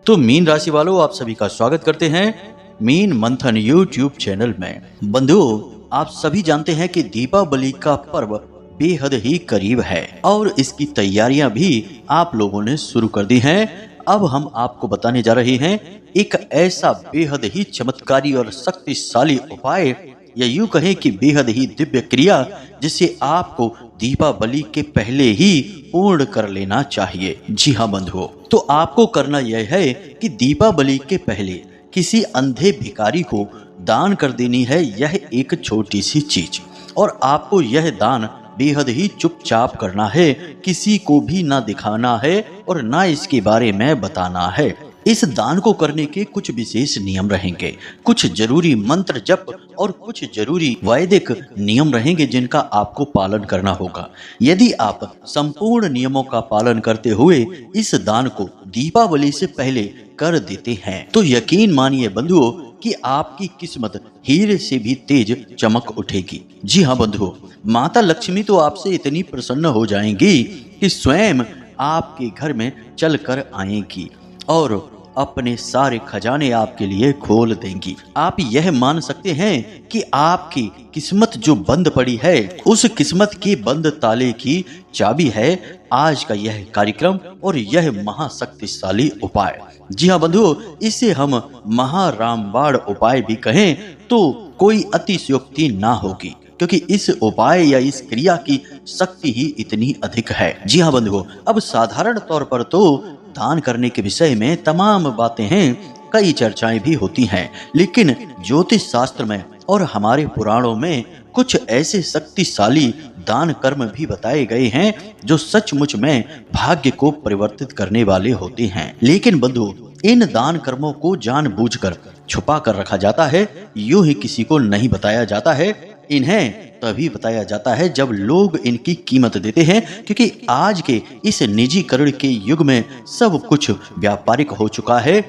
तो मीन राशि वालों, आप सभी का स्वागत करते हैं मीन मंथन यूट्यूब चैनल में। बंधुओं, आप सभी जानते हैं कि दीपावली का पर्व बेहद ही करीब है और इसकी तैयारियां भी आप लोगों ने शुरू कर दी हैं। अब हम आपको बताने जा रहे हैं एक ऐसा बेहद ही चमत्कारी और शक्तिशाली उपाय, या यूं कहें कि बेहद ही दिव्य क्रिया, जिसे आपको दीपावली के पहले ही पूर्ण कर लेना चाहिए। जी हाँ बंधुओं, तो आपको करना यह है कि दीपावली के पहले किसी अंधे भिखारी को दान कर देनी है यह एक छोटी सी चीज, और आपको यह दान बेहद ही चुपचाप करना है, किसी को भी ना दिखाना है और ना इसके बारे में बताना है। इस दान को करने के कुछ विशेष नियम रहेंगे, कुछ जरूरी मंत्र जप और कुछ जरूरी वैदिक नियम रहेंगे जिनका आपको पालन करना होगा। यदि आप संपूर्ण नियमों का पालन करते हुए इस दान को दीपावली से पहले कर देते हैं तो यकीन मानिए बंधुओं कि आपकी किस्मत हीरे से भी तेज चमक उठेगी। जी हाँ बंधुओं, माता लक्ष्मी तो आपसे इतनी प्रसन्न हो जाएंगी कि स्वयं आपके घर में चल कर आएंगी और अपने सारे खजाने आपके लिए खोल देंगी। आप यह मान सकते हैं कि आपकी किस्मत जो बंद पड़ी है, उस किस्मत के बंद ताले की चाबी है आज का यह कार्यक्रम और यह महाशक्तिशाली उपाय। जी हाँ बंधुओं, इसे हम महारामबाण उपाय भी कहें तो कोई अतिशयोक्ति ना होगी, क्योंकि इस उपाय या इस क्रिया की शक्ति ही इतनी अधिक है। जी हाँ बंधुओं, अब साधारण तौर पर तो दान करने के विषय में तमाम बातें हैं, कई चर्चाएं भी होती हैं, लेकिन ज्योतिष शास्त्र में और हमारे पुराणों में कुछ ऐसे शक्तिशाली दान कर्म भी बताए गए हैं जो सचमुच में भाग्य को परिवर्तित करने वाले होते हैं। लेकिन बंधुओं, इन दान कर्मों को जानबूझकर छुपा कर रखा जाता है, यूं ही किसी को नहीं बताया जाता है। इन्हें तभी बताया जाता है जब लोग इनकी कीमत देते हैं, क्योंकि आज के इस निजीकरण के युग में सब कुछ व्यापारिक हो चुका है,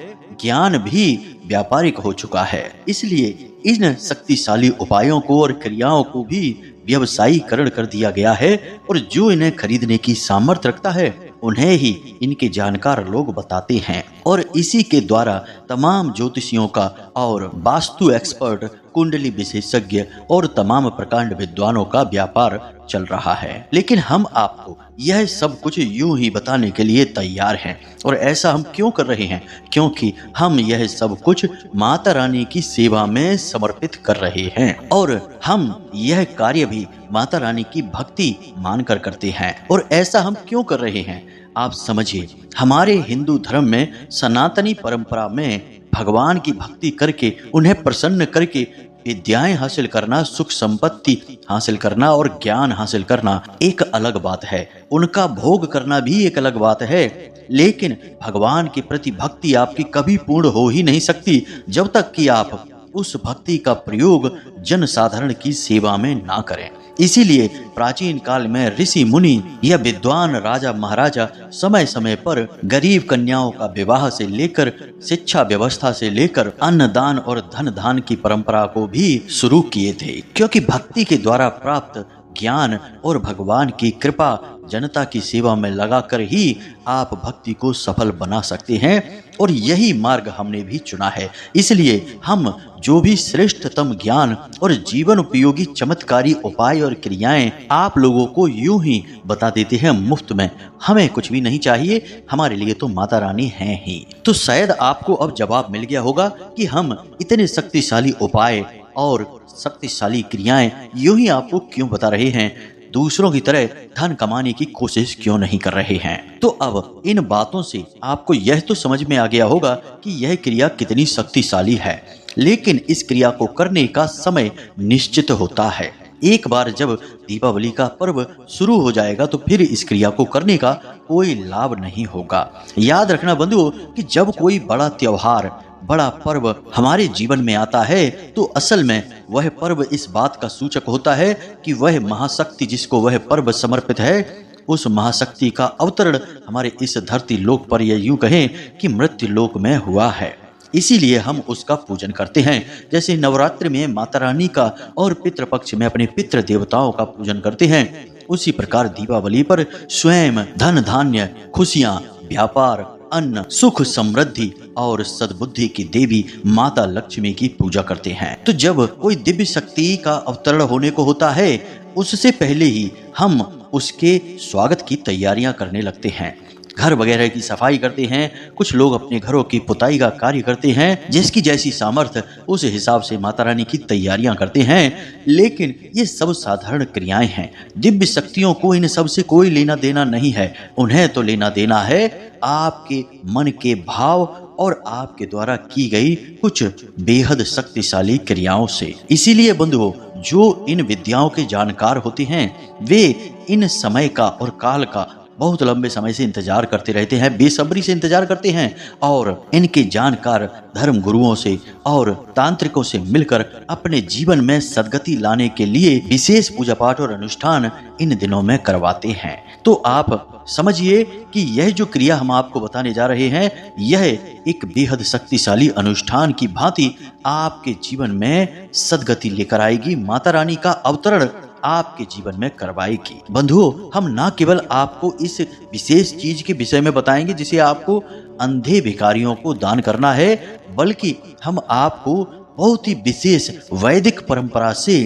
ज्ञान भी व्यापारिक हो चुका है। इसलिए इन शक्तिशाली उपायों को और क्रियाओं को भी व्यवसायीकरण कर दिया गया है, और जो इन्हें खरीदने की सामर्थ्य रखता है उन्हें ही इनके जानकार लोग बताते हैं, और इसी के द्वारा तमाम ज्योतिषियों का और वास्तु एक्सपर्ट, कुंडली विशेषज्ञ और तमाम प्रकांड विद्वानों का व्यापार चल रहा है। लेकिन हम आपको यह सब कुछ यूं ही बताने के लिए तैयार हैं, और ऐसा हम क्यों कर रहे हैं? क्योंकि हम यह सब कुछ माता रानी की सेवा में समर्पित कर रहे हैं, और हम यह कार्य भी माता रानी की भक्ति मानकर करते हैं। और ऐसा हम क्यों कर रहे हैं आप समझिए। हमारे हिंदू धर्म में सनातनी परंपरा में भगवान की भक्ति करके, उन्हें प्रसन्न करके विद्याएं हासिल करना, सुख संपत्ति हासिल करना और ज्ञान हासिल करना एक अलग बात है, उनका भोग करना भी एक अलग बात है। लेकिन भगवान के प्रति भक्ति आपकी कभी पूर्ण हो ही नहीं सकती जब तक कि आप उस भक्ति का प्रयोग जन साधारण की सेवा में ना करें। इसीलिए प्राचीन काल में ऋषि मुनि या विद्वान राजा महाराजा समय समय पर गरीब कन्याओं का विवाह से लेकर शिक्षा व्यवस्था से लेकर अन्नदान और धन दान की परंपरा को भी शुरू किए थे, क्योंकि भक्ति के द्वारा प्राप्त ज्ञान और भगवान की कृपा जनता की सेवा में लगाकर ही आप भक्ति को सफल बना सकते हैं, और यही मार्ग हमने भी चुना है। इसलिए हम जो भी श्रेष्ठतम ज्ञान और जीवन उपयोगी चमत्कारी उपाय और क्रियाएं आप लोगों को यूं ही बता देते हैं मुफ्त में। हमें कुछ भी नहीं चाहिए, हमारे लिए तो माता रानी हैं ही। तो शायद आपको अब जवाब मिल गया होगा कि हम इतने शक्तिशाली उपाय और शक्तिशाली क्रियाएं यूं ही आपको क्यों बता रहे हैं, दूसरों की तरह धन कमाने की कोशिश क्यों नहीं कर रहे हैं। तो अब इन बातों से आपको यह तो समझ में आ गया होगा कि यह क्रिया कितनी शक्तिशाली है, लेकिन इस क्रिया को करने का समय निश्चित होता है। एक बार जब दीपावली का पर्व शुरू हो जाएगा तो फिर इस क्रिया को करने का कोई लाभ नहीं होगा। याद रखना बंधुओं कि जब कोई बड़ा त्योहार, बड़ा पर्व हमारे जीवन में आता है तो असल में वह पर्व इस बात का सूचक होता है कि वह महाशक्ति जिसको वह पर्व समर्पित है, उस महाशक्ति का अवतरण हमारे इस धरती लोक पर, या यूं कहें कि मृत्यु लोक में हुआ है। इसीलिए हम उसका पूजन करते हैं। जैसे नवरात्रि में माता रानी का और पितृपक्ष में अपने पितृ देवताओं का पूजन करते हैं, उसी प्रकार दीपावली पर स्वयं धन धान्य, खुशियां, व्यापार, अन्न, सुख, समृद्धि और सद्बुद्धि की देवी माता लक्ष्मी की पूजा करते हैं। तो जब कोई दिव्य शक्ति का अवतरण होने को होता है, उससे पहले ही हम उसके स्वागत की तैयारियां करने लगते हैं। घर वगैरह की सफाई करते हैं, कुछ लोग अपने घरों की पुताई का कार्य करते हैं, जिसकी जैसी सामर्थ्य उस हिसाब से माता रानी की तैयारियां करते हैं। लेकिन ये सब साधारण क्रियाएं हैं। दिव्य शक्तियों को इन सब से कोई लेना देना नहीं है। उन्हें तो लेना देना है आपके मन के भाव और आपके द्वारा की गई कुछ बेहद शक्तिशाली क्रियाओं से। इसीलिए बंधुओं, जो इन विद्याओं के जानकार होते हैं, वे इन समय का और काल का बहुत लंबे समय से इंतजार करते रहते हैं, बेसब्री से इंतजार करते हैं, और इनके जानकार धर्म गुरुओं से और तांत्रिकों से मिलकर अपने जीवन में सद्गति लाने के लिए विशेष पूजा पाठ और अनुष्ठान इन दिनों में करवाते हैं। तो आप समझिए कि यह जो क्रिया हम आपको बताने जा रहे हैं, यह एक बेहद शक्तिशाली अनुष्ठान की भांति आपके जीवन में सद्गति लेकर आएगी। माता रानी का अवतरण आपके जीवन में करवाएगी। बंधुओं, हम ना केवल आपको इस विशेष चीज के विषय में बताएंगे जिसे आपको अंधे भिखारियों को दान करना है, बल्कि हम आपको बहुत ही विशेष वैदिक परंपरा से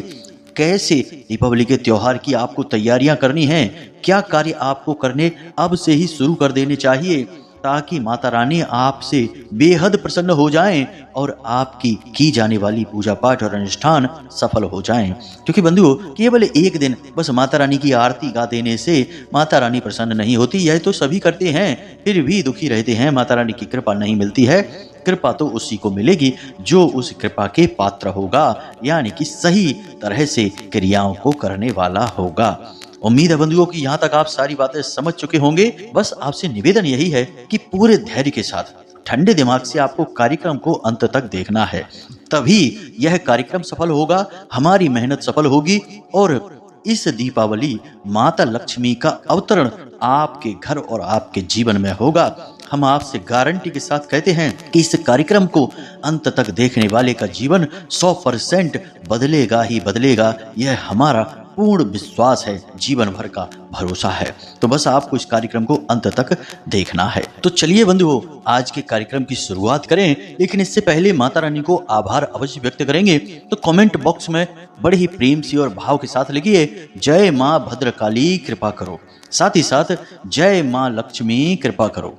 कैसे दीपावली के त्योहार की आपको तैयारियां करनी हैं, क्या कार्य आपको करने अब से ही शुरू कर देने चाहिए, ताकि माता रानी आपसे बेहद प्रसन्न हो जाएं और आपकी की जाने वाली पूजा पाठ और अनुष्ठान सफल हो जाएं। क्योंकि बंधुओं, केवल एक दिन बस माता रानी की आरती गा देने से माता रानी प्रसन्न नहीं होती। यह तो सभी करते हैं, फिर भी दुखी रहते हैं, माता रानी की कृपा नहीं मिलती है। कृपा तो उसी को मिलेगी जो उस कृपा के पात्र होगा, यानी कि सही तरह से क्रियाओं को करने वाला होगा। उम्मीद है बंधुओं कि यहाँ तक आप सारी बातें समझ चुके होंगे। बस आपसे निवेदन यही है कि पूरे धैर्य के साथ ठंडे दिमाग से आपको कार्यक्रम को अंत तक देखना है, तभी यह कार्यक्रम सफल होगा, हमारी मेहनत सफल होगी और इस दीपावली माता लक्ष्मी का अवतरण आपके घर और आपके जीवन में होगा। हम आपसे गारंटी के साथ कहते हैं कि इस कार्यक्रम को अंत तक देखने वाले का जीवन 100% बदलेगा ही बदलेगा। यह हमारा पूर्ण विश्वास है, जीवन भर का भरोसा है। तो बस आपको इस कार्यक्रम को अंत तक देखना है। तो चलिए बंधुओं, आज के कार्यक्रम की शुरुआत करें, लेकिन इससे पहले माता रानी को आभार अवश्य व्यक्त करेंगे। तो कमेंट बॉक्स में बड़े ही प्रेम से और भाव के साथ लिखिए, जय माँ भद्रकाली कृपा करो। साथ ही साथ जय माँ लक्ष्मी कृपा करो।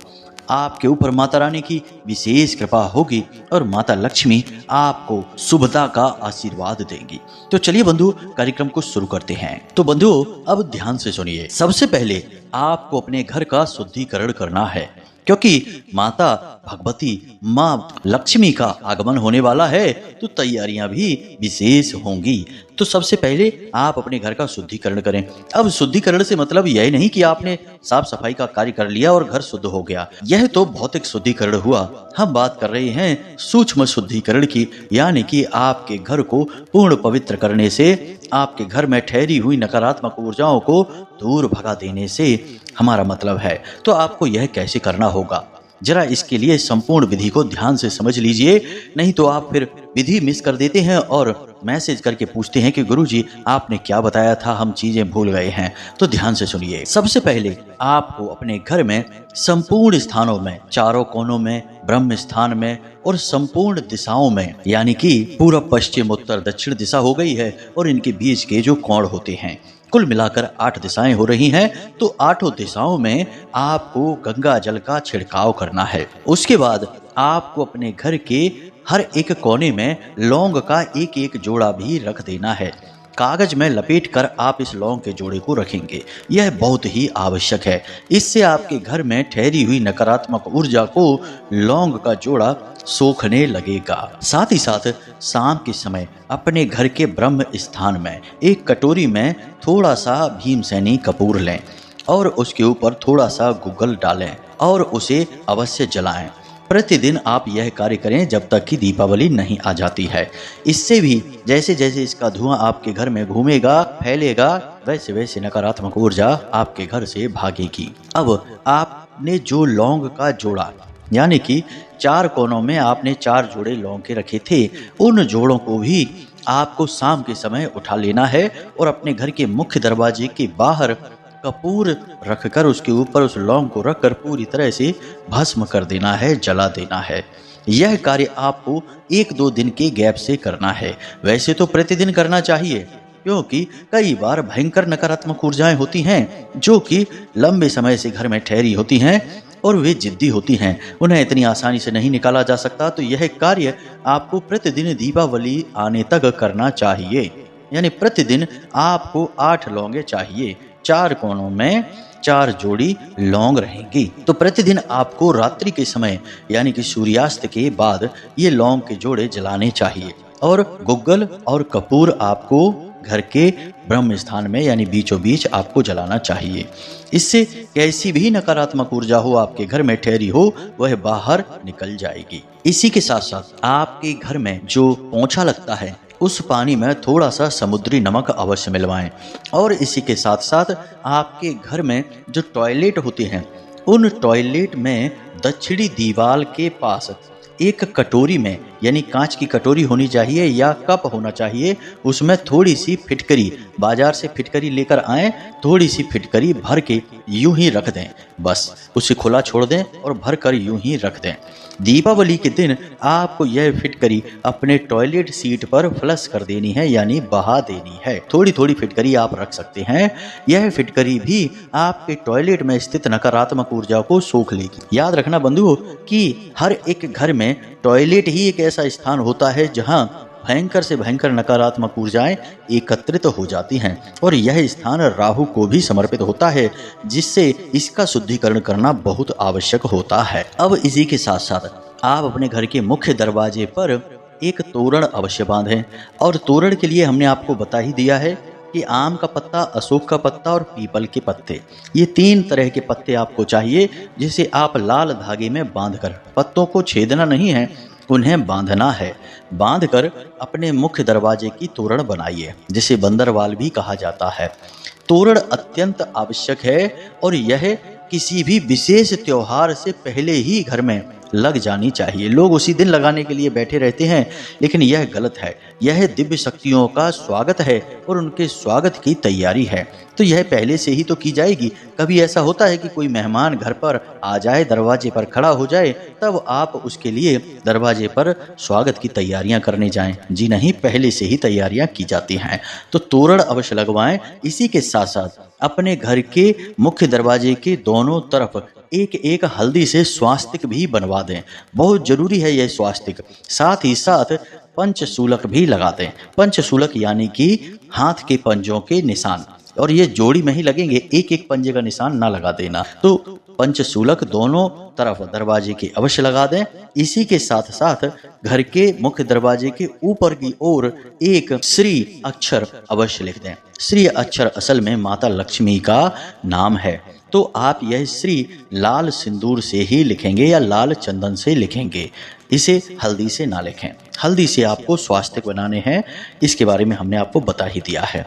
आपके ऊपर माता रानी की विशेष कृपा होगी और माता लक्ष्मी आपको शुभता का आशीर्वाद देंगी। तो चलिए बंधु, कार्यक्रम को शुरू करते हैं। तो बंधुओं, अब ध्यान से सुनिए। सबसे पहले आपको अपने घर का शुद्धिकरण करना है, क्योंकि माता भगवती माँ लक्ष्मी का आगमन होने वाला है, तो तैयारियां भी विशेष होंगी। तो सबसे पहले आप अपने घर का शुद्धिकरण करें। अब शुद्धिकरण से मतलब यह नहीं कि आपने साफ सफाई का कार्य कर लिया और घर शुद्ध हो गया, यह तो भौतिक शुद्धिकरण हुआ। हम बात कर रहे हैं सूक्ष्म शुद्धिकरण की, यानी कि आपके घर को पूर्ण पवित्र करने से, आपके घर में ठहरी हुई नकारात्मक ऊर्जाओं को दूर भगा देने से हमारा मतलब है। तो आपको यह कैसे करना होगा, जरा इसके लिए संपूर्ण विधि को ध्यान से समझ लीजिए, नहीं तो आप फिर विधि मिस कर देते हैं और मैसेज करके पूछते हैं कि गुरुजी आपने क्या बताया था, हम चीजें भूल गए हैं। तो ध्यान से सुनिए। सबसे पहले आपको अपने घर में संपूर्ण स्थानों में, चारों कोनों में, ब्रह्म स्थान में और संपूर्ण दिशाओं में, यानी कि पूर्व पश्चिम उत्तर दक्षिण दिशा हो गई है और इनके बीच के जो कोण होते हैं, कुल मिलाकर 8 दिशाएं हो रही हैं। तो 8 दिशाओं में आपको गंगा जल का छिड़काव करना है। उसके बाद आपको अपने घर के हर एक कोने में लौंग का एक एक जोड़ा भी रख देना है। कागज में लपेट कर आप इस लौंग के जोड़े को रखेंगे, यह बहुत ही आवश्यक है। इससे आपके घर में ठहरी हुई नकारात्मक ऊर्जा को लौंग का जोड़ा सोखने लगेगा। साथ ही साथ शाम के समय अपने घर के ब्रह्म स्थान में एक कटोरी में थोड़ा सा भीमसेनी कपूर लें और उसके ऊपर थोड़ा सा गुग्गल डालें और उसे अवश्य जलाएं। प्रतिदिन आप यह कार्य करें जब तक कि दीपावली नहीं आ जाती है। इससे भी जैसे जैसे इसका धुआं आपके घर में घूमेगा, फैलेगा, वैसे वैसे नकारात्मक ऊर्जा आपके घर से भागेगी। अब आपने जो लौंग का जोड़ा, यानी कि 4 कोनों में आपने 4 जोड़े लौंग के रखे थे, उन जोड़ों को भी आपको शाम के समय उठा लेना है और अपने घर के मुख्य दरवाजे के बाहर कपूर रखकर उसके ऊपर उस लौंग को रखकर पूरी तरह से भस्म कर देना है, जला देना है। यह कार्य आपको 1-2 दिन के गैप से करना है। वैसे तो प्रतिदिन करना चाहिए, क्योंकि कई बार भयंकर नकारात्मक ऊर्जाएं होती हैं जो कि लंबे समय से घर में ठहरी होती हैं और वे जिद्दी होती हैं, उन्हें इतनी आसानी से नहीं निकाला जा सकता। तो यह कार्य आपको प्रतिदिन दीपावली आने तक करना चाहिए। यानी प्रतिदिन आपको 8 लौंगे चाहिए, 4 कोनों में 4 जोड़ी लौंग रहेंगी। तो प्रतिदिन आपको रात्रि के समय यानी कि सूर्यास्त के बाद ये लौंग के जोड़े जलाने चाहिए और गुग्गल और कपूर आपको घर के ब्रह्म स्थान में यानी बीचों बीच आपको जलाना चाहिए। इससे कैसी भी नकारात्मक ऊर्जा हो आपके घर में ठहरी हो वह बाहर निकल जाएगी। इसी के साथ साथ आपके घर में जो पोंछा लगता है उस पानी में थोड़ा सा समुद्री नमक अवश्य मिलवाएं। और इसी के साथ साथ आपके घर में जो टॉयलेट होते हैं उन टॉयलेट में दक्षिणी दीवार के पास एक कटोरी में यानी कांच की कटोरी होनी चाहिए या कप होना चाहिए, उसमें थोड़ी सी फिटकरी, बाजार से फिटकरी लेकर आएं, थोड़ी सी फिटकरी भर के यूं ही रख दें। बस उसे खुला छोड़ दें और भर कर यूं ही रख दें। दीपावली के दिन आपको यह फिटकरी अपने टॉयलेट सीट पर फ्लश कर देनी है यानी बहा देनी है। थोड़ी थोड़ी फिटकरी आप रख सकते हैं। यह फिटकरी भी आपके टॉयलेट में स्थित नकारात्मक ऊर्जा को सोख लेगी। याद रखना बंधुओं कि हर एक घर में टॉयलेट ही एक ऐसा स्थान होता है जहां भयंकर से भयंकर नकारात्मक ऊर्जाएं एकत्रित हो जाती हैं और यह स्थान राहु को भी समर्पित होता है, जिससे इसका शुद्धिकरण करना बहुत आवश्यक होता है। अब इसी के साथ साथ आप अपने घर के मुख्य दरवाजे पर एक तोरण अवश्य बांधें। और तोरण के लिए हमने आपको बता ही दिया है कि आम का पत्ता, अशोक का पत्ता और पीपल के पत्ते, ये 3 तरह के पत्ते आपको चाहिए, जिसे आप लाल धागे में बांधकर, पत्तों को छेदना नहीं है, उन्हें बांधना है। बांधकर अपने मुख्य दरवाजे की तोरण बनाइए, जिसे बंदरवाल भी कहा जाता है। तोरण अत्यंत आवश्यक है और यह किसी भी विशेष त्योहार से पहले ही घर में लग जानी चाहिए। लोग उसी दिन लगाने के लिए बैठे रहते हैं, लेकिन यह गलत है। यह दिव्य शक्तियों का स्वागत है और उनके स्वागत की तैयारी है, तो यह पहले से ही तो की जाएगी। कभी ऐसा होता है कि कोई मेहमान घर पर आ जाए, दरवाजे पर खड़ा हो जाए, तब आप उसके लिए दरवाजे पर स्वागत की तैयारियां करने जाएं। जी नहीं, पहले से ही तैयारियां की जाती हैं। तो तोरण अवश्य लगवाएं। इसी के साथ साथ अपने घर के मुख्य दरवाजे के दोनों तरफ एक एक हल्दी से स्वास्तिक भी बनवा दें। बहुत जरूरी है यह स्वास्तिक। साथ ही साथ पंचशूलक भी लगा दें। पंचशूलक यानी कि हाथ के पंजों के निशान, और ये जोड़ी में ही लगेंगे, एक एक पंजे का निशान ना लगा देना। तो पंचशूलक दोनों तरफ दरवाजे के अवश्य लगा दें। इसी के साथ साथ घर के मुख्य दरवाजे के ऊपर की ओर एक श्री अक्षर अवश्य लिख दें। श्री अक्षर असल में माता लक्ष्मी का नाम है, तो आप यह श्री लाल सिंदूर से ही लिखेंगे या लाल चंदन से लिखेंगे, इसे हल्दी से ना लिखें। हल्दी से आपको स्वास्तिक बनाने हैं, इसके बारे में हमने आपको बता ही दिया है।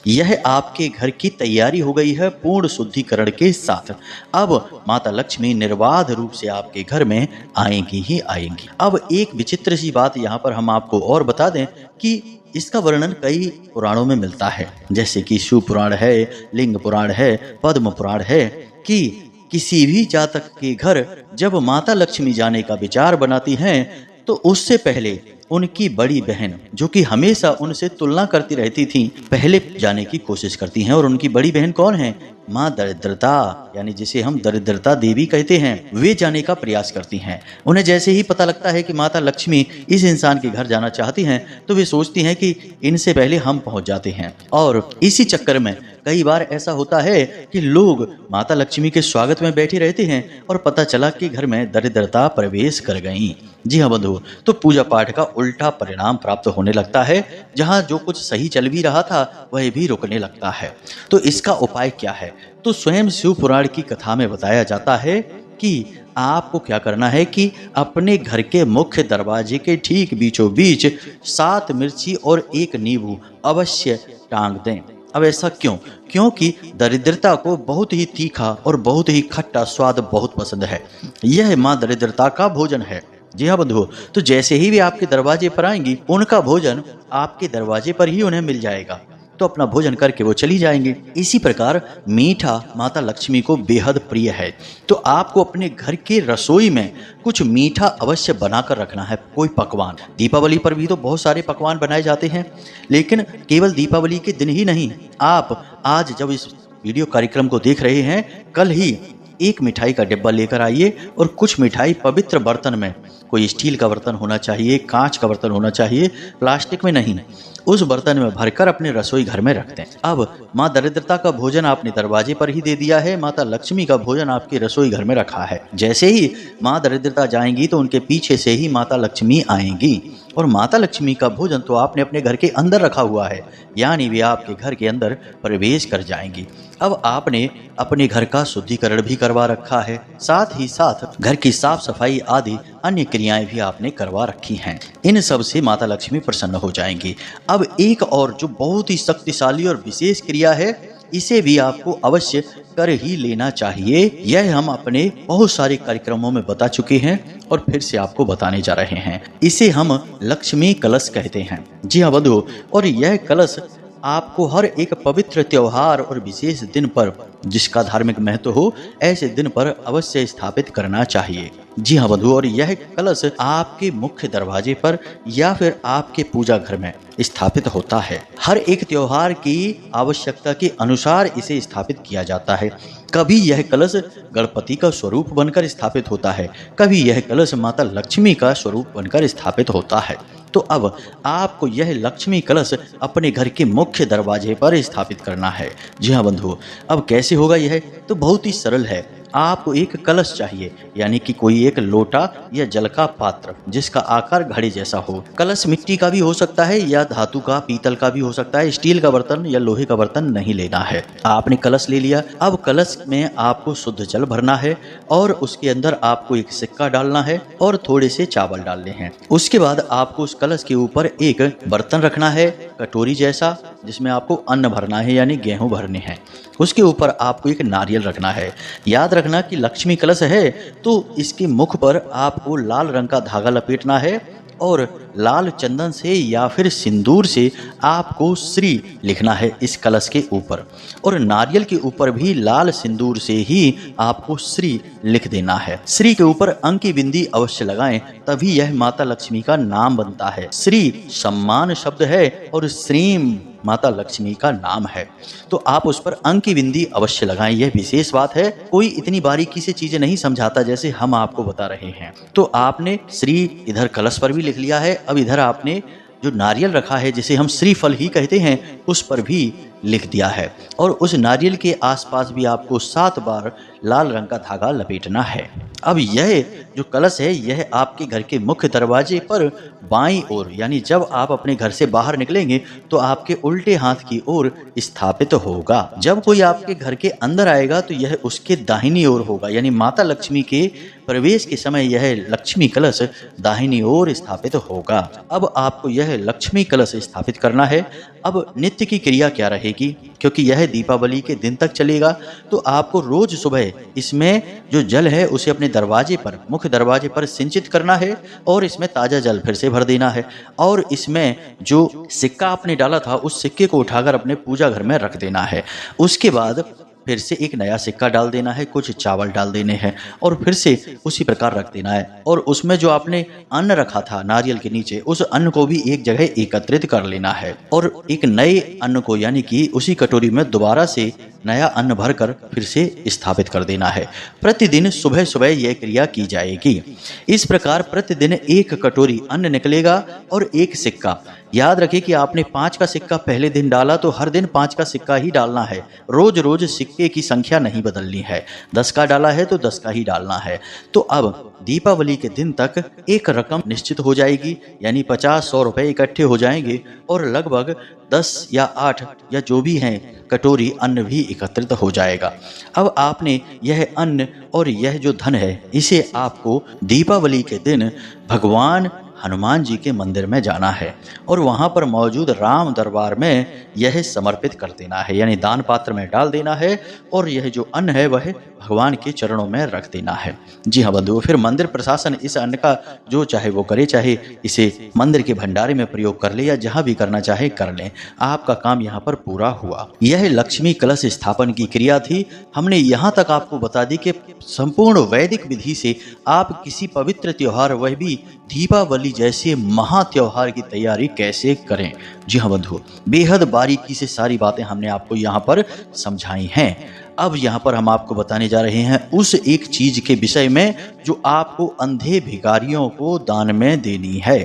यह आपके घर की तैयारी हो गई है पूर्ण शुद्धिकरण के साथ। अब माता लक्ष्मी निर्बाध रूप से आपके घर में आएंगी ही आएंगी। अब एक विचित्र सी बात यहाँ पर हम आपको और बता दें कि इसका वर्णन कई पुराणों में मिलता है, जैसे कि शिव पुराण है, लिंग पुराण है, पद्म पुराण है, कि किसी भी जातक के घर जब माता लक्ष्मी जाने का विचार बनाती हैं तो उससे पहले उनकी बड़ी बहन, जो कि हमेशा उनसे तुलना करती रहती थी, पहले जाने की कोशिश करती हैं। और उनकी बड़ी बहन कौन है? माँ दरिद्रता, यानी जिसे हम दरिद्रता देवी कहते हैं, वे जाने का प्रयास करती हैं। उन्हें जैसे ही पता लगता है कि माता लक्ष्मी इस इंसान के घर जाना चाहती हैं, तो वे सोचती हैं कि इनसे पहले हम पहुंच जाते हैं। और इसी चक्कर में कई बार ऐसा होता है कि लोग माता लक्ष्मी के स्वागत में बैठे रहते हैं और पता चला कि घर में दरिद्रता प्रवेश कर गई। जी हाँ बंधु, तो पूजा पाठ का उल्टा परिणाम प्राप्त होने लगता है। जहाँ जो कुछ सही चल भी रहा था वह भी रुकने लगता है। तो इसका उपाय क्या है? तो स्वयं शिव पुराण की कथा में बताया जाता है कि आपको क्या करना है कि अपने घर के मुख्य दरवाजे के ठीक बीचों बीच 7 मिर्ची और 1 नींबू अवश्य टांग दें। अब ऐसा क्यों? क्योंकि दरिद्रता को बहुत ही तीखा और बहुत ही खट्टा स्वाद बहुत पसंद है। यह माँ दरिद्रता का भोजन है। जी हाँ बंधुओं, तो जैसे ही वे आपके दरवाजे पर आएंगी, उनका भोजन आपके दरवाजे पर ही उन्हें मिल जाएगा। तो अपना भोजन करके वो चली जाएंगी। इसी प्रकार मीठा माता लक्ष्मी को बेहद प्रिय है, तो आपको अपने घर के रसोई में कुछ मीठा अवश्य बनाकर रखना है। कोई पकवान, दीपावली पर भी तो बहुत सारे पकवान बनाए जाते हैं, लेकिन केवल दीपावली के दिन ही नहीं, आप आज जब इस वीडियो कार्यक्रम को देख रहे हैं, कल ही एक मिठाई का डिब्बा लेकर आइए और कुछ मिठाई पवित्र बर्तन में, कोई स्टील का बर्तन होना चाहिए, कांच का बर्तन होना चाहिए, प्लास्टिक में नहीं, उस बर्तन में भरकर अपने रसोई घर में रखते हैं। अब माँ दरिद्रता का भोजन आपने दरवाजे पर ही दे दिया है, माता लक्ष्मी का भोजन आपके रसोई घर में रखा है। जैसे ही माँ दरिद्रता जाएंगी तो उनके पीछे से ही माता लक्ष्मी आएंगी, और माता लक्ष्मी का भोजन तो आपने अपने घर के अंदर रखा हुआ है, यानी वे आपके घर के अंदर प्रवेश कर जाएंगी। अब आपने अपने घर का शुद्धिकरण भी करवा रखा है, साथ ही साथ घर की साफ सफाई आदि अन्य क्रियाएं भी आपने करवा रखी हैं। इन सब से माता लक्ष्मी प्रसन्न हो जाएंगी। अब एक और जो बहुत ही शक्तिशाली और विशेष क्रिया है, इसे भी आपको अवश्य कर ही लेना चाहिए। यह हम अपने बहुत सारे कार्यक्रमों में बता चुके हैं और फिर से आपको बताने जा रहे हैं। इसे हम लक्ष्मी कलश कहते हैं। जी हाँ बंधु, और यह कलश आपको हर एक पवित्र त्योहार और विशेष दिन पर, जिसका धार्मिक महत्व हो, ऐसे दिन पर अवश्य स्थापित करना चाहिए। जी हाँ बंधु, और यह कलश आपके मुख्य दरवाजे पर या फिर आपके पूजा घर में स्थापित होता है। हर एक त्योहार की आवश्यकता के अनुसार इसे स्थापित किया जाता है। कभी यह कलश गणपति का स्वरूप बनकर स्थापित होता है, कभी यह कलश माता लक्ष्मी का स्वरूप बनकर स्थापित होता है। तो अब आपको यह लक्ष्मी कलश अपने घर के मुख्य दरवाजे पर स्थापित करना है। जी हाँ बंधु, अब कैसे होगा यह? तो बहुत ही सरल है। आपको एक कलश चाहिए, यानी कि कोई एक लोटा या जल का पात्र जिसका आकार घड़े जैसा हो। कलश मिट्टी का भी हो सकता है या धातु का, पीतल का भी हो सकता है। स्टील का बर्तन या लोहे का बर्तन नहीं लेना है। आपने कलश ले लिया। अब कलश में आपको शुद्ध जल भरना है और उसके अंदर आपको एक सिक्का डालना है और थोड़े से चावल डालने हैं। उसके बाद आपको उस कलश के ऊपर एक बर्तन रखना है, कटोरी जैसा, जिसमें आपको अन्न भरना है, यानी गेहूं भरने हैं। उसके ऊपर आपको एक नारियल रखना है। याद रखना कि लक्ष्मी कलश है तो इसके मुख पर आपको लाल रंग का धागा लपेटना है और लाल चंदन से या फिर सिंदूर से आपको श्री लिखना है इस कलश के ऊपर, और नारियल के ऊपर भी लाल सिंदूर से ही आपको श्री लिख देना है। श्री के ऊपर अंक की बिंदी अवश्य लगाएं, तभी यह माता लक्ष्मी का नाम बनता है। श्री सम्मान शब्द है और श्रीम माता लक्ष्मी का नाम है, तो आप उस पर अंक की बिंदी अवश्य लगाएं। यह विशेष बात है, कोई इतनी बारीकी से चीजें नहीं समझाता जैसे हम आपको बता रहे हैं। तो आपने श्री इधर कलश पर भी लिख लिया है। अब इधर आपने जो नारियल रखा है, जिसे हम श्रीफल ही कहते हैं, उस पर भी लिख दिया है, और उस नारियल के आसपास भी आपको 7 बार लाल रंग का धागा लपेटना है। अब यह जो कलश है, यह आपके घर के मुख्य दरवाजे पर बाईं ओर, यानी जब आप अपने घर से बाहर निकलेंगे तो आपके उल्टे हाथ की ओर स्थापित होगा। जब कोई आपके घर के अंदर आएगा तो यह उसके दाहिनी ओर होगा, यानी माता लक्ष्मी के प्रवेश के समय यह लक्ष्मी कलश दाहिनी ओर स्थापित होगा। अब आपको यह लक्ष्मी कलश स्थापित करना है। अब नित्य की क्रिया क्या रहेगी, क्योंकि यह दीपावली के दिन तक चलेगा, तो आपको रोज सुबह इसमें जो जल है उसे अपने दरवाजे पर, मुख्य दरवाजे पर सिंचित करना है और इसमें ताजा जल फिर से भर देना है, और इसमें जो सिक्का आपने डाला था उस सिक्के को उठाकर अपने पूजा घर में रख देना है। उसके बाद फिर से एक नया सिक्का डाल देना है, कुछ चावल डाल देने हैं और फिर से उसी प्रकार रख देना है, और उसमें जो आपने अन्न रखा था नारियल के नीचे, उस अन्न को भी एक जगह एकत्रित कर लेना है और एक नए अन्न को, यानी कि उसी कटोरी में दोबारा से नया अन्न भरकर फिर से स्थापित कर देना है। प्रतिदिन सुबह सुबह यह क्रिया की जाएगी। इस प्रकार प्रतिदिन एक कटोरी अन्न निकलेगा और एक सिक्का। याद रखिए कि आपने 5 का सिक्का पहले दिन डाला तो हर दिन 5 का सिक्का ही डालना है। रोज रोज सिक्के की संख्या नहीं बदलनी है। 10 का डाला है तो 10 का ही डालना है। तो अब दीपावली के दिन तक एक रकम निश्चित हो जाएगी, यानी 50-100 रुपए इकट्ठे हो जाएंगे और लगभग 10 या 8 या जो भी हैं कटोरी अन्न भी एकत्रित हो जाएगा। अब आपने यह अन्न और यह जो धन है, इसे आपको दीपावली के दिन भगवान हनुमान जी के मंदिर में जाना है और वहां पर मौजूद राम दरबार में यह समर्पित कर देना है, यानी दान पात्र में डाल देना है और यह जो अन्न है वह भगवान के चरणों में रख देना है। जी हाँ बंधुओं, फिर मंदिर प्रशासन इस अन्न का जो चाहे वो करे, चाहे इसे मंदिर के भंडारे में प्रयोग कर ले या जहां भी करना चाहे कर ले, आपका काम यहाँ पर पूरा हुआ। यह लक्ष्मी कलश स्थापन की क्रिया थी। हमने यहाँ तक आपको बता दी कि संपूर्ण वैदिक विधि से आप किसी पवित्र त्योहार, वह भी दीपावली जैसे महा त्योहार की तैयारी कैसे करें। जी हाँ बंधुओं, बेहद बारीकी से सारी बातें हमने आपको यहाँ पर समझाई हैं। अब यहाँ पर हम आपको बताने जा रहे हैं उस एक चीज के विषय में जो आपको अंधे भिखारियों को दान में देनी है।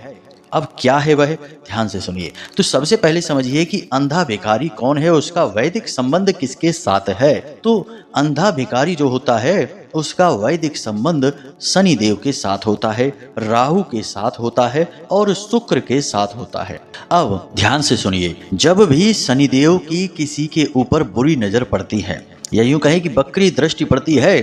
अब क्या है वह, ध्यान से सुनिए। तो सबसे पहले समझिए कि अंधा भिखारी कौन है, उसका वैदिक संबंध किसके साथ है। तो अंधा भिखारी जो होता है उसका वैदिक संबंध शनि देव के साथ होता है, राहु के साथ होता है और शुक्र के साथ होता है। अब ध्यान से सुनिए, जब भी शनि देव की किसी के ऊपर बुरी नजर पड़ती है या यूं कहें कि बकरी दृष्टि पड़ती है,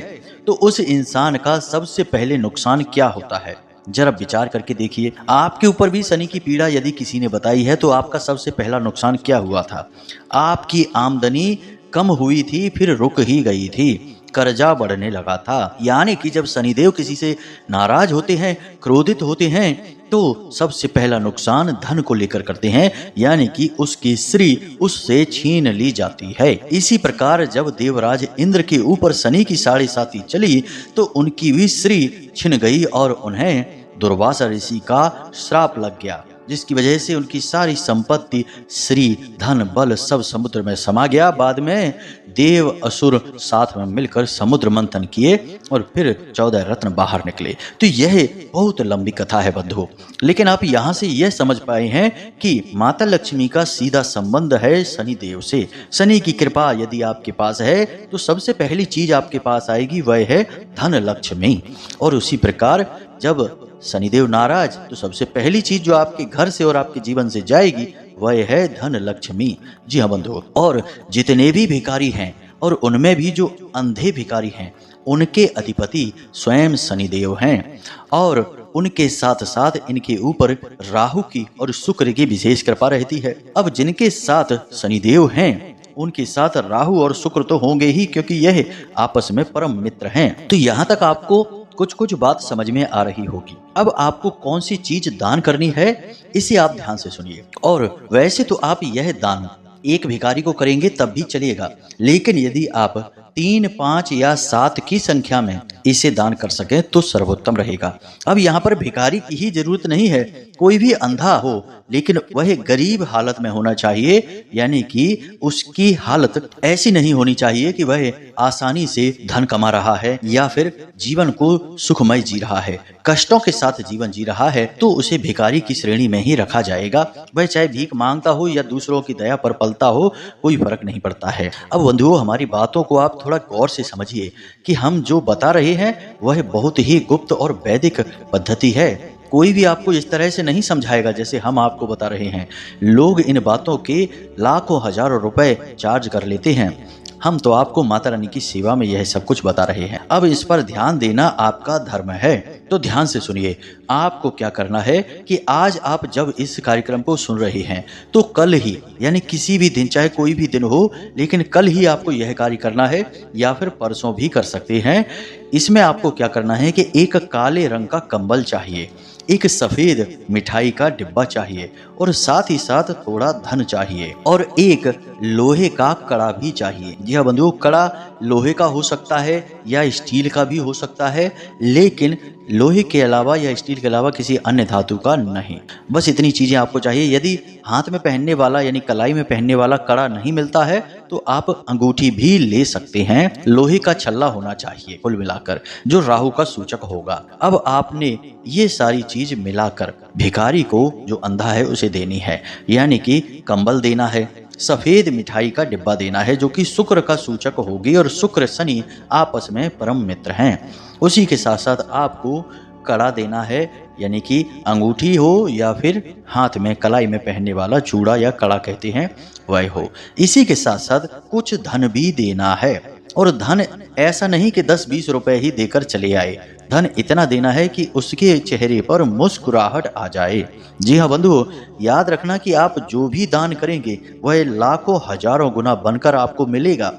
तो उस इंसान का सबसे पहले नुकसान क्या होता है, जरा विचार करके देखिए। आपके ऊपर भी शनि की पीड़ा यदि किसी ने बताई है तो आपका सबसे पहला नुकसान क्या हुआ था? आपकी आमदनी कम हुई थी, फिर रुक ही गई थी, कर्जा बढ़ने लगा था। यानी कि जब शनिदेव किसी से नाराज होते हैं, क्रोधित होते हैं, तो सबसे पहला नुकसान धन को लेकर करते हैं, यानी कि उसकी श्री उससे छीन ली जाती है। इसी प्रकार जब देवराज इंद्र के ऊपर शनि की 7.5 चली तो उनकी भी श्री छिन गई और उन्हें दुर्वासा ऋषि का श्राप लग गया, जिसकी वजह से उनकी सारी संपत्ति, श्री, धन, बल सब समुद्र में समा गया। बाद में देव असुर साथ में मिलकर समुद्र मंथन किए और फिर 14 रत्न बाहर निकले। तो यह बहुत लंबी कथा है बंधुओं, लेकिन आप यहाँ से यह समझ पाए हैं कि माता लक्ष्मी का सीधा संबंध है शनि देव से। शनि की कृपा यदि आपके पास है तो सबसे पहली चीज आपके पास आएगी वह है धन लक्ष्मी। और उसी प्रकार जब शनिदेव नाराज तो सबसे पहली चीज जो आपके घर से और आपके जीवन से जाएगी वह है धन लक्ष्मी। जी हाँ बंधुओं, और जितने भी भिखारी हैं और उनमें भी जो अंधे भिखारी हैं उनके अधिपति स्वयं शनिदेव हैं और उनके साथ साथ इनके ऊपर राहु की और शुक्र की विशेष कृपा रहती है। अब जिनके साथ शनिदेव हैं उनके साथ राहु और शुक्र तो होंगे ही, क्योंकि यह आपस में परम मित्र हैं। तो यहाँ तक आपको कुछ कुछ बात समझ में आ रही होगी। अब आपको कौन सी चीज दान करनी है इसे आप ध्यान से सुनिए। और वैसे तो आप यह दान एक भिखारी को करेंगे तब भी चलेगा, लेकिन यदि आप 3, 5 या 7 की संख्या में इसे दान कर सके तो सर्वोत्तम रहेगा। अब यहाँ पर भिखारी की ही जरूरत नहीं है, कोई भी अंधा हो लेकिन वह गरीब हालत में होना चाहिए, यानी कि उसकी हालत ऐसी नहीं होनी चाहिए कि वह आसानी से धन कमा रहा है या फिर जीवन को सुखमय जी रहा है, कष्टों के साथ जीवन जी रहा है, तो उसे भिखारी की श्रेणी में ही रखा जाएगा। वह चाहे भीख मांगता हो या दूसरों की दया पर पलता हो, कोई फर्क नहीं पड़ता है। अब बंधुओं, हमारी बातों को आप थोड़ा गौर से समझिए कि हम जो बता रहे हैं वह बहुत ही गुप्त और वैदिक पद्धति है। कोई भी आपको इस तरह से नहीं समझाएगा जैसे हम आपको बता रहे हैं। लोग इन बातों के लाखों हजारों रुपए चार्ज कर लेते हैं, हम तो आपको माता रानी की सेवा में यह सब कुछ बता रहे हैं। अब इस पर ध्यान देना आपका धर्म है, तो ध्यान से सुनिए। आपको क्या करना है कि आज आप जब इस कार्यक्रम को सुन रहे हैं तो कल ही, यानी किसी भी दिन, चाहे कोई भी दिन हो, लेकिन कल ही आपको यह कार्य करना है या फिर परसों भी कर सकते हैं। इसमें आपको क्या करना है कि एक काले रंग का कंबल चाहिए, एक सफेद मिठाई का डिब्बा चाहिए और साथ ही साथ थोड़ा धन चाहिए और एक लोहे का कड़ा भी चाहिए। जी हाँ बंधुओं, कड़ा लोहे का हो सकता है या स्टील का भी हो सकता है, लेकिन लोहे के अलावा या स्टील के अलावा किसी अन्य धातु का नहीं। बस इतनी चीजें आपको चाहिए। यदि हाथ में पहनने वाला यानी कलाई में पहनने वाला कड़ा नहीं मिलता है तो आप अंगूठी भी ले सकते हैं। लोहे का छल्ला होना चाहिए कुल मिलाकर, जो राहु का सूचक होगा। अब आपने ये सारी चीज मिलाकर भिखारी को, जो अंधा है, उसे देनी है, यानी कि कंबल देना है, सफेद मिठाई का डिब्बा देना है जो कि शुक्र का सूचक होगी और शुक्र शनि आपस में परम मित्र हैं। उसी के साथ साथ आपको कड़ा देना है, यानी कि अंगूठी हो या फिर हाथ में कलाई में पहनने वाला चूड़ा या कड़ा कहते हैं वह हो। इसी के साथ साथ कुछ धन भी देना है। और धन ऐसा नहीं कि 10-20 रुपए ही देकर चले आए। धन इतना देना है कि उसके चेहरे पर मुस्कुराहट आ जाए। जी हाँ बंधुओं, याद रखना कि आप जो भी दान करेंगे वह लाखों हजारों गुना बनकर आपको मिलेगा।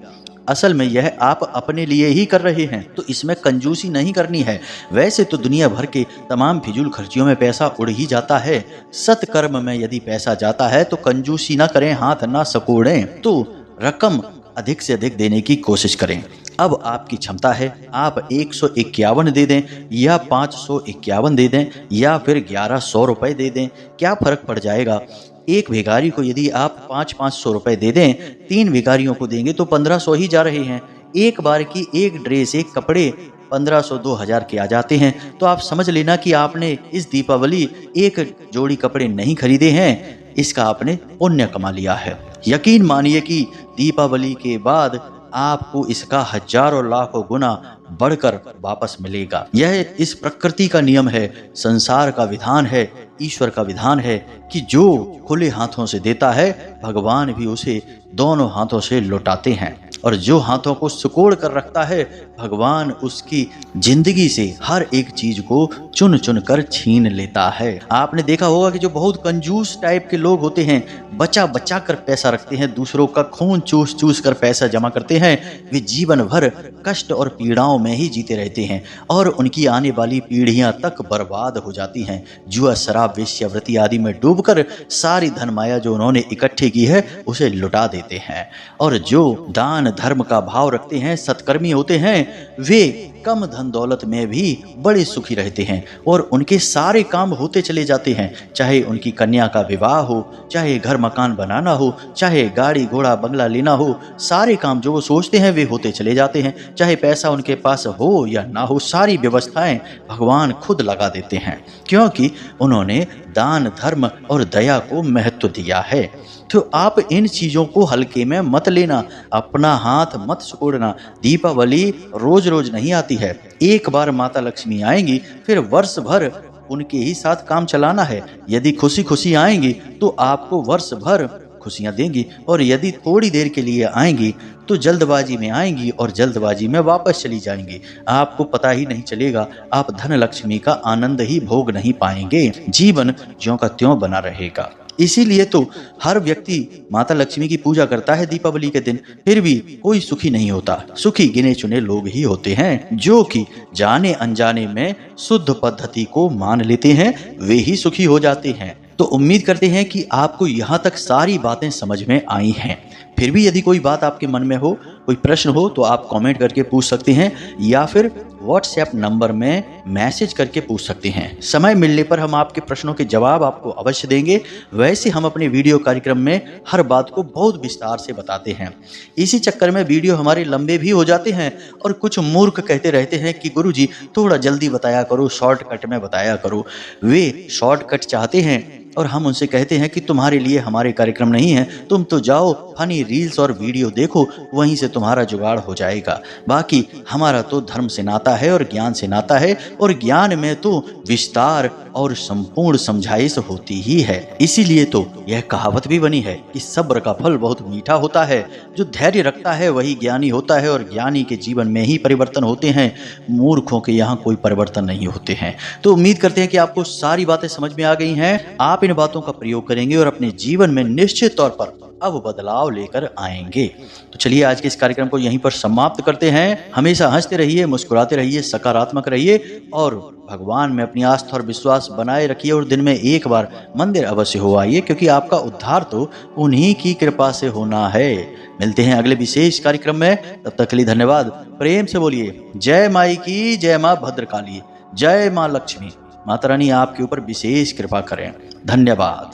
असल में यह आप अपने लिए ही कर रहे हैं, तो इसमें कंजूसी नहीं करनी है। वैसे तो दुनिया भर के तमाम फिजूल खर्चियों में पैसा उड़ ही जाता है। सत्कर्म में यदि पैसा जाता है तो कंजूसी ना करें, हाथ ना सकोड़ें, तो रकम अधिक से अधिक देने की कोशिश करें। अब आपकी क्षमता है, आप 151 दे दें या 551 दे दें या फिर 1100 रुपए दे दें, क्या फर्क पड़ जाएगा। एक भिखारी को यदि आप 500 रुपए दे दें, 3 भिखारियों को देंगे तो 1500 ही जा रहे हैं। एक बार की एक ड्रेस, एक कपड़े 1500-2000 के आ जाते हैं। तो आप समझ लेना कि आपने इस दीपावली एक जोड़ी कपड़े नहीं खरीदे हैं, इसका आपने पुण्य कमा लिया है। यकीन मानिए कि दीपावली के बाद आपको इसका हजारों लाखों गुना बढ़कर वापस मिलेगा। यह इस प्रकृति का नियम है, संसार का विधान है, ईश्वर का विधान है कि जो खुले हाथों से देता है भगवान भी उसे दोनों हाथों से लौटाते हैं, और जो हाथों को सिकोड़ कर रखता है भगवान उसकी जिंदगी से हर एक चीज को चुन चुन कर छीन लेता है। आपने देखा होगा कि जो बहुत कंजूस टाइप के लोग होते हैं, बचा बचा कर पैसा रखते हैं, दूसरों का खून चूस चूस कर पैसा जमा करते हैं, वे जीवन भर कष्ट और पीड़ाओं में ही जीते रहते हैं और उनकी आने वाली पीढ़ियां तक बर्बाद हो जाती हैं। जुआ, शराब, वेश्यावृत्ति आदि में डूबकर सारी धन माया जो उन्होंने इकट्ठी की है उसे लुटा देते हैं। और जो दान धर्म का भाव रखते हैं, सत्कर्मी होते हैं, वे कम धन दौलत में भी बड़े सुखी रहते हैं और उनके सारे काम होते चले जाते हैं। चाहे उनकी कन्या का विवाह हो, चाहे घर मकान बनाना हो, चाहे गाड़ी घोड़ा बंगला लेना हो, सारे काम जो वो सोचते हैं वे होते चले जाते हैं। चाहे पैसा उनके पास हो या ना हो, सारी व्यवस्थाएं भगवान खुद लगा देते हैं, क्योंकि उन्होंने दान धर्म और दया को महत्व दिया है। तो आप इन चीजों को हल्के में मत लेना, अपना हाथ मत सिकोड़ना। दीपावली रोज रोज नहीं आती है, एक बार माता लक्ष्मी आएंगी, फिर वर्ष भर उनके ही साथ काम चलाना है। यदि खुशी खुशी आएंगी तो आपको वर्ष भर खुशियां देंगी, और यदि थोड़ी देर के लिए आएंगी तो जल्दबाजी में आएंगी और जल्दबाजी में वापस चली जाएंगी। आपको पता ही नहीं चलेगा, आप धन लक्ष्मी का आनंद ही भोग नहीं पाएंगे, जीवन ज्यों का त्यों बना रहेगा। इसीलिए तो हर व्यक्ति माता लक्ष्मी की पूजा करता है दीपावली के दिन, फिर भी कोई सुखी नहीं होता। सुखी गिने चुने लोग ही होते हैं, जो कि जाने अनजाने में शुद्ध पद्धति को मान लेते हैं, वे ही सुखी हो जाते हैं। तो उम्मीद करते हैं कि आपको यहाँ तक सारी बातें समझ में आई हैं। फिर भी यदि कोई बात आपके मन में हो, कोई प्रश्न हो, तो आप कमेंट करके पूछ सकते हैं या फिर व्हाट्सएप नंबर में मैसेज करके पूछ सकते हैं। समय मिलने पर हम आपके प्रश्नों के जवाब आपको अवश्य देंगे। वैसे हम अपने वीडियो कार्यक्रम में हर बात को बहुत विस्तार से बताते हैं। इसी चक्कर में वीडियो हमारे लंबे भी हो जाते हैं और कुछ मूर्ख कहते रहते हैं कि गुरुजी थोड़ा जल्दी बताया करो, शॉर्टकट में बताया करो। वे शॉर्टकट चाहते हैं और हम उनसे कहते हैं कि तुम्हारे लिए हमारे कार्यक्रम नहीं है, तुम तो जाओ फनी रील्स और वीडियो देखो, वहीं से तुम्हारा जुगाड़ हो जाएगा। बाकी हमारा तो धर्म से नाता है और ज्ञान से नाता है, और ज्ञान में तो विस्तार और संपूर्ण समझाइश होती ही है। इसीलिए तो यह कहावत भी बनी है कि सब्र का फल बहुत मीठा होता है। जो धैर्य रखता है वही ज्ञानी होता है, और ज्ञानी के जीवन में ही परिवर्तन होते हैं, मूर्खों के यहाँ कोई परिवर्तन नहीं होते हैं। तो उम्मीद करते हैं कि आपको सारी बातें समझ में आ गई हैं। आप इन बातों का प्रयोग करेंगे और अपने जीवन में निश्चित तौर पर अब बदलाव लेकर आएंगे। तो चलिए आज के इस कार्यक्रम को यहीं पर समाप्त करते हैं। हमेशा हंसते रहिए, मुस्कुराते रहिए, सकारात्मक रहिए और भगवान में अपनी आस्था और विश्वास बनाए रखिए, और दिन में एक बार मंदिर अवश्य हो आइए, क्योंकि आपका उद्धार तो उन्हीं की कृपा से होना है। मिलते हैं अगले विशेष कार्यक्रम में, तब तक के लिए धन्यवाद। प्रेम से बोलिए जय माई की, जय माँ भद्रकाली, जय माँ लक्ष्मी। माता रानी आपके ऊपर विशेष कृपा करें। धन्यवाद।